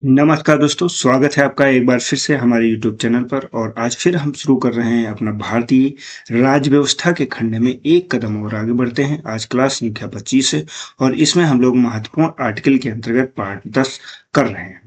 नमस्कार दोस्तों, स्वागत है आपका एक बार फिर से हमारे यूट्यूब चैनल पर। और आज फिर हम शुरू कर रहे हैं अपना भारतीय राज्य व्यवस्था के खंड में एक कदम और आगे बढ़ते हैं। आज क्लास संख्या 25 है और इसमें हम लोग महत्वपूर्ण आर्टिकल के अंतर्गत पार्ट 10 कर रहे हैं।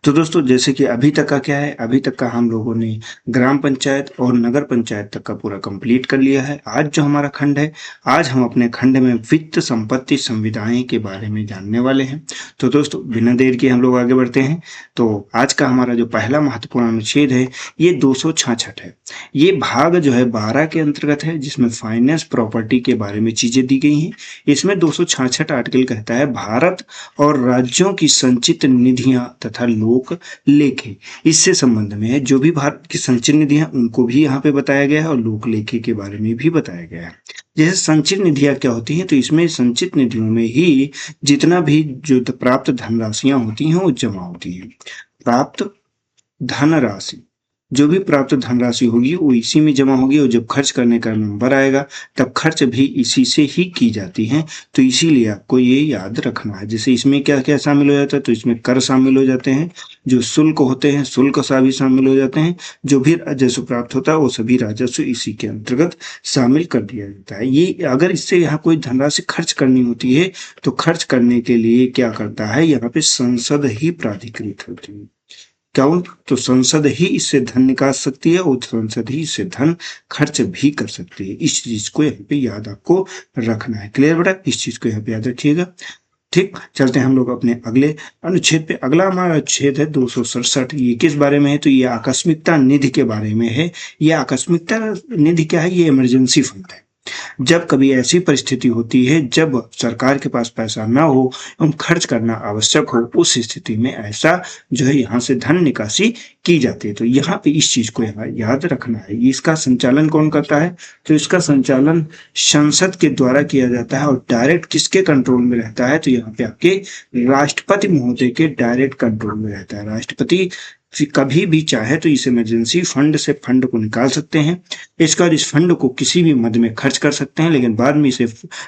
तो दोस्तों, जैसे कि अभी तक का क्या है, अभी तक का हम लोगों ने ग्राम पंचायत और नगर पंचायत तक का पूरा कंप्लीट कर लिया है। आज जो हमारा खंड है, आज हम अपने खंड में वित्त संपत्ति संविदाएं के बारे में जानने वाले हैं। तो दोस्तों, बिना देर के हम लोग आगे बढ़ते हैं। तो आज का हमारा जो पहला महत्वपूर्ण अनुच्छेद है, ये 266 है। ये भाग जो है 12 के अंतर्गत है, जिसमें फाइनेंस प्रॉपर्टी के बारे में चीजें दी गई हैं। इसमें 266 आर्टिकल कहता है भारत और राज्यों की संचित निधियां तथा लोक लेखे। इससे संबंध में है, जो भी भारत की संचित निधियां उनको भी यहाँ पे बताया गया है और लोक लेखे के बारे में भी बताया गया है। जैसे संचित निधियां क्या होती हैं, तो इसमें संचित निधियों में ही जितना भी जो प्राप्त धनराशियां होती हैं वो जमा होती हैं। प्राप्त धनराशि, जो भी प्राप्त धनराशि होगी वो इसी में जमा होगी, और जब खर्च करने का नंबर आएगा तब खर्च भी इसी से ही की जाती है। तो इसीलिए आपको ये याद रखना है। जैसे इसमें क्या क्या शामिल हो जाता है, तो इसमें कर शामिल हो जाते हैं, जो शुल्क होते हैं शुल्क भी शामिल हो जाते हैं, जो भी राजस्व प्राप्त होता है वो सभी राजस्व इसी के अंतर्गत शामिल कर दिया जाता है। ये अगर इससे यहाँ कोई धनराशि खर्च करनी होती है तो खर्च करने के लिए क्या करता है, यहाँ पे संसद ही प्राधिकृत होती है। क्यों? तो संसद ही इससे धन निकाल सकती है और संसद ही इससे धन खर्च भी कर सकती है। इस चीज को यहाँ पे याद आपको रखना है। क्लियर बेटा? इस चीज को यहाँ पे याद रखिएगा। ठीक, चलते हैं हम लोग अपने अगले अनुच्छेद पे। अगला हमारा अनुच्छेद है 267। ये किस बारे में है, तो ये आकस्मिकता निधि के बारे में है। ये आकस्मिकता निधि क्या है, ये इमरजेंसी फंड है। जब कभी ऐसी परिस्थिति होती है जब सरकार के पास पैसा ना हो एवं खर्च करना आवश्यक हो, उस स्थिति में ऐसा जो है यहाँ से धन निकासी की जाती है। तो यहाँ पे इस चीज को यहाँ याद रखना है। इसका संचालन कौन करता है, तो इसका संचालन संसद के द्वारा किया जाता है। और डायरेक्ट किसके कंट्रोल में रहता है, तो यहाँ पे आपके राष्ट्रपति महोदय के डायरेक्ट कंट्रोल में रहता है। राष्ट्रपति कभी भी चाहे तो इस इमरजेंसी फंड से फंड को निकाल सकते हैं। इसका इस फंड को किसी भी मद में खर्च कर सकते हैं, लेकिन बाद में इसे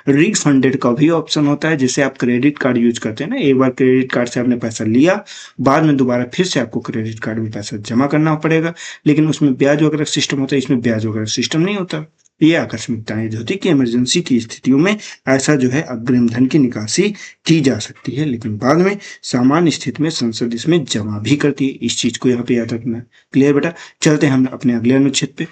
रिफंडेड का भी ऑप्शन होता है। जैसे आप क्रेडिट कार्ड यूज करते हैं ना, एक बार क्रेडिट कार्ड से आपने पैसा लिया, बाद में दोबारा फिर से आपको क्रेडिट कार्ड में पैसा जमा करना पड़ेगा, लेकिन उसमें ब्याज वगैरह सिस्टम होता है, इसमें ब्याज वगैरह सिस्टम नहीं होता। ये आकस्मिकताएं जो होती है कि इमरजेंसी की स्थितियों में ऐसा जो है अग्रिम धन की निकासी की जा सकती है, लेकिन बाद में सामान्य स्थिति में संसद इसमें जमा भी करती है। इस चीज को यहाँ पे याद रखना है। क्लियर बेटा? चलते हैं हम अपने अगले अनुच्छेद पे।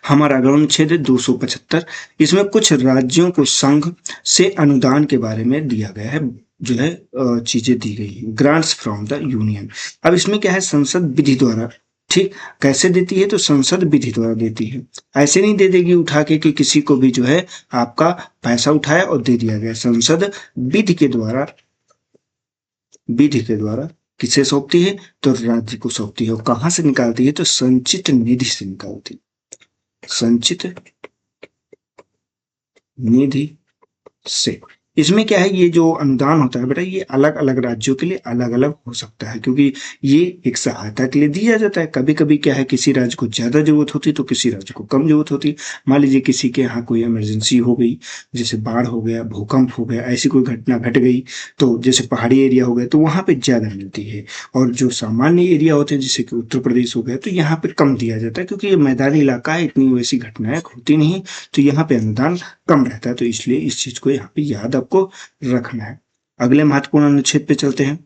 हमारा अगला अनुच्छेद है 275। इसमें कुछ राज्यों को संघ से अनुदान के बारे में दिया गया है, जो है चीजें दी गई है, ग्रांट्स फ्रॉम द यूनियन। अब इसमें क्या है, संसद विधि द्वारा। ठीक, कैसे देती है, तो संसद विधि द्वारा देती है। ऐसे नहीं दे देगी उठा के कि किसी को भी जो है आपका पैसा उठाया और दे दिया गया। संसद विधि के द्वारा, विधि के द्वारा किसे सौंपती है, तो राज्य को सौंपती है। और कहां से निकालती है, तो संचित निधि से निकालती है। संचित निधि से। इसमें क्या है, ये जो अनुदान होता है बेटा, ये अलग अलग राज्यों के लिए अलग अलग हो सकता है, क्योंकि ये एक सहायता के लिए दिया जाता है। कभी कभी क्या है, किसी राज्य को ज्यादा जरूरत होती है तो किसी राज्य को कम जरूरत होती है। मान लीजिए किसी के यहाँ कोई इमरजेंसी हो गई, जैसे बाढ़ हो गया, भूकंप हो गया, ऐसी कोई घटना घट गई, तो जैसे पहाड़ी एरिया हो गया तो वहां पे ज्यादा मिलती है। और जो सामान्य एरिया होते हैं जैसे कि उत्तर प्रदेश हो गया, तो यहाँ पे कम दिया जाता है, क्योंकि ये मैदानी इलाका है, इतनी वैसी घटनाएं होती नहीं, तो यहाँ पे अनुदान कम रहता है। तो इसलिए इस चीज को यहाँ पे याद आपको रखना है। अगले महत्वपूर्ण अनुच्छेद पे चलते हैं।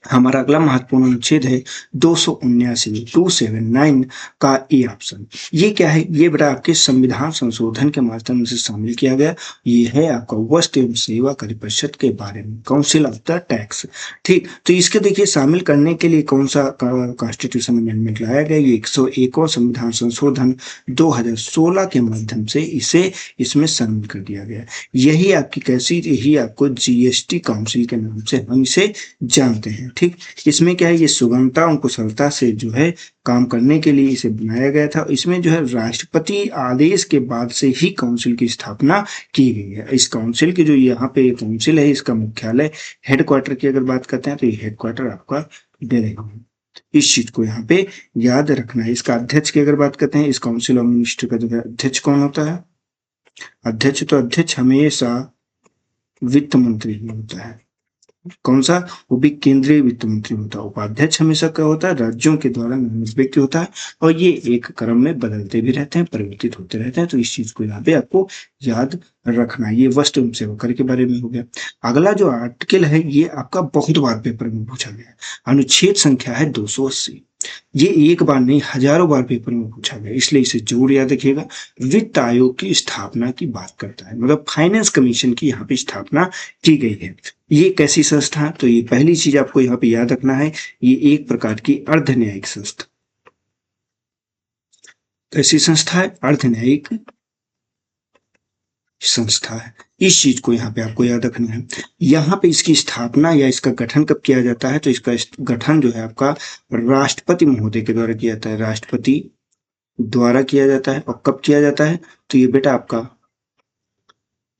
हमारा अगला महत्वपूर्ण अनुच्छेद है 279 का ए ऑप्शन। ये क्या है, ये बेटा आपके संविधान संशोधन के माध्यम से शामिल किया गया। ये है आपका वस्तु एवं सेवा कर परिषद के बारे में, काउंसिल ऑफ द टैक्स। ठीक, तो इसके देखिए शामिल करने के लिए कौन सा कॉन्स्टिट्यूशन अमेंडमेंट लाया गया, ये 101वां संविधान संशोधन 2016 के माध्यम से इसे इसमें शामिल कर दिया गया। यही आपकी कैसी, यही आपको जीएसटी काउंसिल के नाम से हम इसे जानते हैं। ठीक, इसमें क्या है, ये सुगमता और कुशलता से जो है काम करने के लिए इसे बनाया गया था। इसमें जो है राष्ट्रपति आदेश के बाद से ही काउंसिल की स्थापना की गई है। इस काउंसिल की जो यहाँ पे काउंसिल है, इसका मुख्यालय हेडक्वार्टर की अगर बात करते हैं तो ये हेडक्वार्टर आपका दिल्ली है। इस चीज को यहाँ पे याद रखना है। इसका अध्यक्ष की अगर बात करते हैं, इस काउंसिल ऑफ मिनिस्टर का जो है अध्यक्ष कौन होता है, अध्यक्ष तो अध्यक्ष हमेशा वित्त मंत्री ही होता है। कौन सा? वो भी केंद्रीय वित्त मंत्री होता है। उपाध्यक्ष हमेशा क्या होता है? राज्यों के द्वारा नामित व्यक्ति होता है, और ये एक क्रम में बदलते भी रहते हैं, परिवर्तित होते रहते हैं। तो इस चीज को यहाँ पे आपको याद रखना है। ये वस्तु एवं सेवा कर के बारे में हो गया। अगला जो आर्टिकल है ये आपका बहुत बार पेपर में पूछा गया है। अनुच्छेद संख्या है 280। ये एक बार नहीं, हजारों बार पेपर में पूछा गया, इसलिए इसे जरूर याद रखिएगा। वित्त आयोग की स्थापना की बात करता है, मतलब फाइनेंस कमीशन की यहाँ पे स्थापना की गई है। ये कैसी संस्था है? तो ये पहली चीज आपको यहाँ पे याद रखना है, ये एक प्रकार की अर्ध न्यायिक संस्था। कैसी संस्था है? अर्ध न्यायिक संस्था है। इस चीज को यहाँ पे आपको याद रखना है। यहाँ पे इसकी स्थापना या इसका गठन कब किया जाता है? तो इसका गठन जो है आपका राष्ट्रपति महोदय के द्वारा किया जाता है। राष्ट्रपति द्वारा किया जाता है। और कब किया जाता है? तो ये बेटा आपका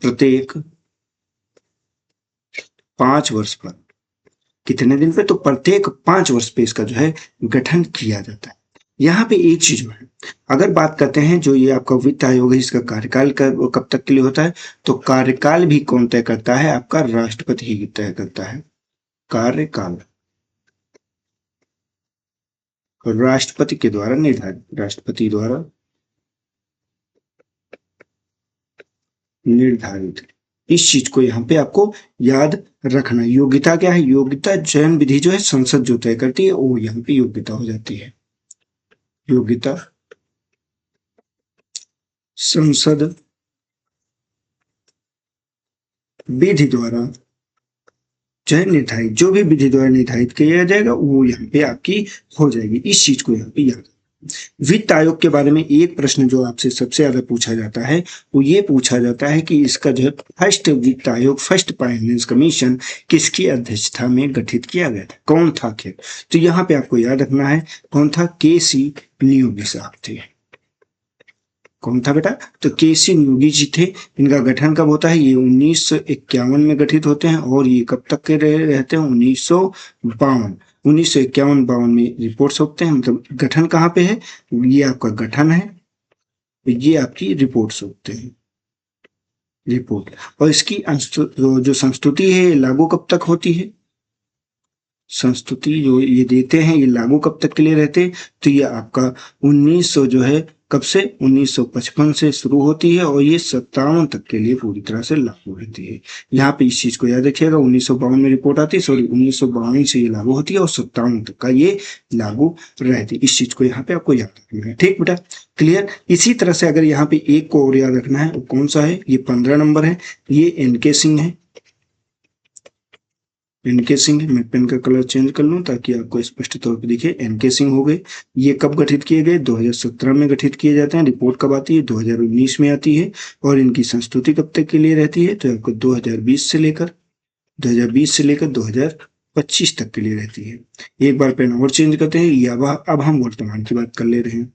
प्रत्येक 5 वर्ष पर। कितने दिन पे? तो प्रत्येक 5 वर्ष पे इसका जो है गठन किया जाता है। यहाँ पे एक चीज है, अगर बात करते हैं जो ये आपका वित्त आयोग है, इसका कार्यकाल कब तक के लिए होता है? तो कार्यकाल भी कौन तय करता है? आपका राष्ट्रपति ही तय करता है। कार्यकाल राष्ट्रपति के द्वारा निर्धारित, राष्ट्रपति द्वारा निर्धारित। इस चीज को यहाँ पे आपको याद रखना। योग्यता क्या है? योग्यता चयन विधि जो है संसद जो तय करती है, वो यहाँ पे योग्यता हो जाती है। योग्यता संसद विधि द्वारा जो है निर्धारित, जो भी विधि द्वारा निर्धारित किया जाएगा वो यहाँ पे आपकी हो जाएगी। इस चीज को यहाँ पे याद। वित्त आयोग के बारे में एक प्रश्न जो आपसे सबसे ज्यादा पूछा जाता है वो ये पूछा जाता है कि इसका जो है फर्स्ट वित्त आयोग, फर्स्ट फाइनेंस कमीशन किसकी अध्यक्षता में गठित किया गया था? कौन था? क्या? तो यहाँ पे आपको याद रखना है कौन था? केसी न्योगी साहब थे। कौन था बेटा? तो केसी न्योगी जी थे। इनका गठन कब होता है? ये 1951 में गठित होते हैं, और ये कब तक के रहते हैं? 1952। 1951-52 में रिपोर्ट्स होते हैं। मतलब गठन कहाँ पे है? ये आपका गठन है, ये आपकी रिपोर्ट्स होते हैं, रिपोर्ट। और इसकी जो संस्तुति है लागू कब तक होती है? संस्तुति जो ये देते हैं ये लागू कब तक के लिए रहते हैं? तो ये आपका 1900 जो है कब से? 1955 से शुरू होती है, और ये 57 तक के लिए पूरी तरह से लागू रहती है। यहाँ पे इस चीज को याद रखिएगा। 1952 में रिपोर्ट आती है, सॉरी 1952 से ये लागू होती है, और 57 तक का ये लागू रहती है। इस चीज को यहाँ पे आपको याद रखना है। ठीक बेटा, क्लियर? इसी तरह से अगर यहाँ पे एक को और याद रखना है, वो कौन सा है? ये 15 नंबर है। ये एनके सिंह है। एनके सिंह, मैं पेन का कलर चेंज कर लूं ताकि आपको स्पष्ट तौर पे दिखे। एनके सिंह हो गए। ये कब गठित किए गए? 2017 में गठित किए जाते हैं। रिपोर्ट कब आती है? 2019 में आती है। और इनकी संस्तुति कब तक के लिए रहती है? तो आपको 2020 से लेकर 2025 तक के लिए रहती है। एक बार पेन और चेंज करते हैं। ये अब हम वर्तमान की बात कर ले रहे हैं।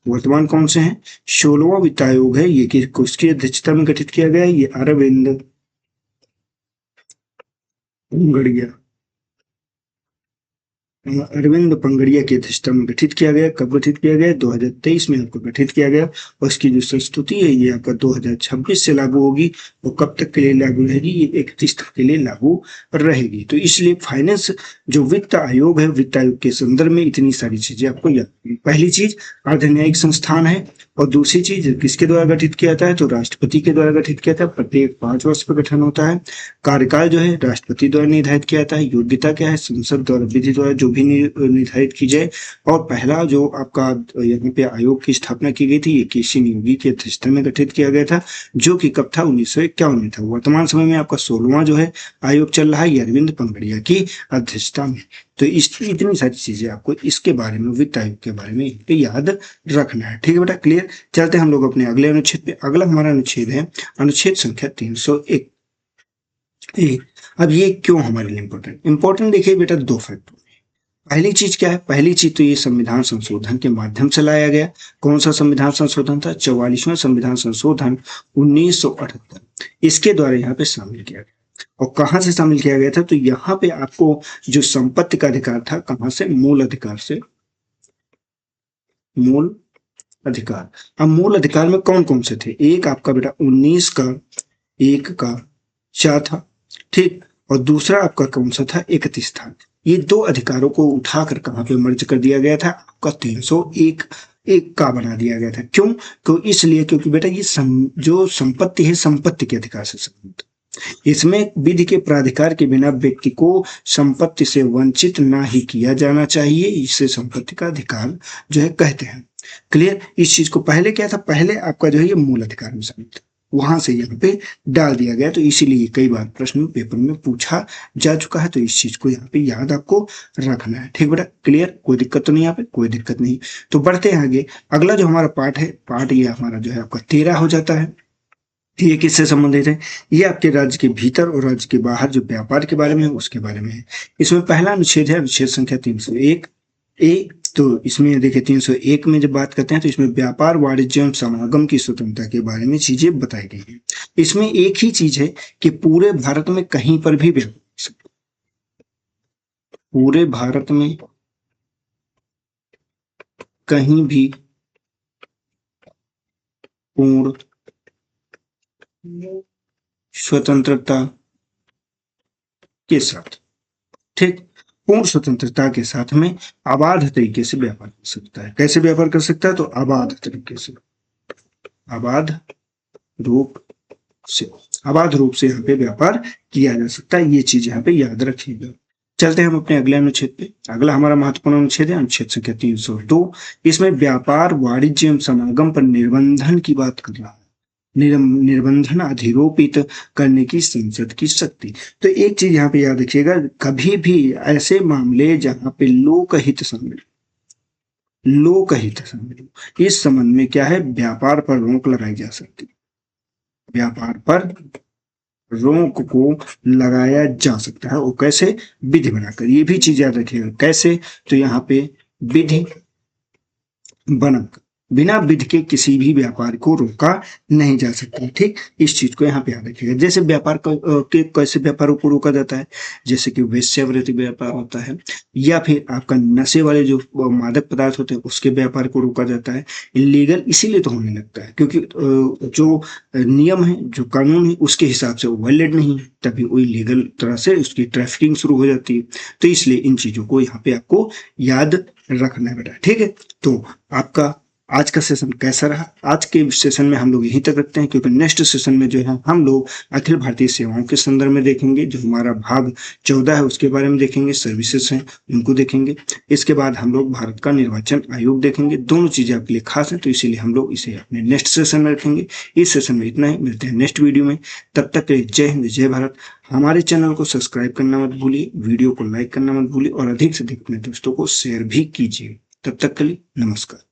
वर्तमान कौन से हैं? 16वां वित्त आयोग है। ये किसकी अध्यक्षता में गठित किया गया है? ये अरविंद पंगड़िया, पंगड़िया की अध्यक्षता में गठित किया गया। कब गठित किया गया? 2023 में आपको गठित किया गया। और इसकी जो संस्तुति है ये आपका 2026 से लागू होगी। और कब तक के लिए लागू रहेगी? ये 31 तक के लिए लागू रहेगी। तो इसलिए फाइनेंस जो वित्त आयोग है, वित्त आयोग के संदर्भ में इतनी सारी चीजें आपको याद। पहली चीज अर्धन्यायिक संस्थान है, और दूसरी चीज किसके द्वारा गठित किया जाता है? तो राष्ट्रपति के द्वारा गठित किया जाता है। प्रत्येक 5 वर्ष पर गठन होता है। कार्यकाल जो है राष्ट्रपति द्वारा निर्धारित किया जाता है। योग्यता क्या है? संसद द्वारा विधि द्वारा जो भी निर्धारित की जाए। और पहला जो आपका यहाँ पे आयोग की स्थापना की गई थी, ये केसी न्योगी की अध्यक्षता में गठित किया गया था, जो कि कब था? 1951 में था। वर्तमान समय में आपका 16वां जो है आयोग चल रहा है, ये अरविंद पंगड़िया की अध्यक्षता में। तो इतनी सारी चीजें आपको इसके बारे में, वित्त आयोग के बारे में याद रखना है। ठीक है बेटा, क्लियर? चलते हैं हम लोग अपने अगले अनुच्छेद पे। अगला हमारा अनुच्छेद है अनुच्छेद संख्या 301। अब ये क्यों हमारे लिए इंपॉर्टेंट देखिए बेटा, 2 फैक्टर। पहली चीज क्या है? पहली चीज तो ये संविधान संशोधन के माध्यम से लाया गया। कौन सा संविधान संशोधन था? 44वां संविधान संशोधन 1978। इसके द्वारा यहाँ पे शामिल किया गया। और कहाँ से शामिल किया गया था? तो यहाँ पे आपको जो संपत्ति का अधिकार था, कहाँ से? मूल अधिकार से। मूल अधिकार। अब मूल अधिकार में कौन कौन से थे? एक आपका बेटा 19 का 1 का 4 था। ठीक। और दूसरा आपका कौन सा था, 31 स्थान। ये दो अधिकारों को उठाकर कहाँ पे मर्ज कर दिया गया था, आपका 301 एक का बना दिया गया था। क्यों? इसलिए क्योंकि बेटा ये जो संपत्ति है, संपत्ति के अधिकार से संबंधित, इसमें विधि के प्राधिकार के बिना व्यक्ति को संपत्ति से वंचित ना ही किया जाना चाहिए, इसे संपत्ति का अधिकार जो है कहते हैं। क्लियर? इस चीज को पहले क्या था, पहले आपका जो है ये मूल अधिकार में शामिल था, वहां से यहाँ पे डाल दिया गया, तो इसीलिए कई बार प्रश्न पेपर में पूछा जा चुका है, तो इस चीज को यहाँ पे याद आपको रखना है। ठीक बेटा? क्लियर? कोई दिक्कत तो नहीं, यहाँ पे कोई दिक्कत नहीं। तो बढ़ते हैं आगे। अगला जो हमारा पार्ट है, पार्ट ये हमारा जो है आपका 13 हो जाता है। ये किससे संबंधित है? ये आपके राज्य के भीतर और राज्य के बाहर जो व्यापार के बारे में है उसके बारे में है। इसमें पहला अनुच्छेद है अनुच्छेद संख्या 301 ए। तो इसमें देखिए 301 में जब बात करते हैं तो इसमें व्यापार, वाणिज्य एवं समागम की स्वतंत्रता के बारे में चीजें बताई गई हैं। इसमें एक ही चीज है कि पूरे भारत में कहीं पर भी व्यापार, पूरे भारत में कहीं भी पूर्ण स्वतंत्रता के साथ, ठीक, पूर्ण स्वतंत्रता के साथ में अबाध तरीके से व्यापार कर सकता है। कैसे व्यापार कर सकता है? तो अबाध तरीके से, अबाध रूप से, अबाध रूप से यहाँ पे व्यापार किया जा सकता है। ये चीज यहाँ पे याद रखिएगा। चलते हैं हम अपने अगले अनुच्छेद पे। अगला हमारा महत्वपूर्ण अनुच्छेद है अनुच्छेद संख्या 302। इसमें व्यापार, वाणिज्य एवं समागम पर निर्बंधन की बात कर रहा है। निर्बंधन अधिरोपित करने की संसद की शक्ति। तो एक चीज यहाँ पे याद रखिएगा, कभी भी ऐसे मामले जहां पे लोकहित सम्मिलित, लोकहित सम्मिलित, इस संबंध में क्या है, व्यापार पर रोक लगाई जा सकती है, व्यापार पर रोक को लगाया जा सकता है। वो कैसे? विधि बनाकर। ये भी चीज याद रखिएगा, कैसे? तो यहाँ पे विधि बनाकर, बिना विधि के किसी भी व्यापार को रोका नहीं जा सकता। ठीक, इस चीज को यहाँ पे याद रखिएगा। जैसे व्यापार के कैसे व्यापारों को रोका जाता है, जैसे कि वेश्यावृत्ति व्यापार होता है, या फिर आपका नशे वाले जो मादक पदार्थ होते हैं उसके व्यापार को रोका जाता है। इलीगल इसीलिए तो होने लगता है क्योंकि जो नियम है, जो कानून है, उसके हिसाब से वो वैलिड नहीं है, तभी वो इलीगल तरह से उसकी ट्रैफिकिंग शुरू हो जाती है। तो इसलिए इन चीजों को यहाँ पे आपको याद रखना है बेटा। ठीक है, तो आपका आज का सेशन कैसा रहा? आज के सेशन में हम लोग यहीं तक रखते हैं, क्योंकि नेक्स्ट सेशन में जो है हम लोग अखिल भारतीय सेवाओं के संदर्भ में देखेंगे। जो हमारा भाग 14 है उसके बारे में देखेंगे, सर्विसेज हैं उनको देखेंगे। इसके बाद हम लोग भारत का निर्वाचन आयोग देखेंगे। दोनों चीजें आपके लिए खास हैं, तो इसीलिए हम लोग इसे अपने नेक्स्ट सेशन में रखेंगे। इस सेशन में इतना ही, मिलते हैं नेक्स्ट वीडियो में। तब तक के लिए जय हिंद, जय भारत। हमारे चैनल को सब्सक्राइब करना मत भूलिए, वीडियो को लाइक करना मत भूलिए और अधिक से अधिक अपने दोस्तों को शेयर भी कीजिए। तब तक के लिए नमस्कार।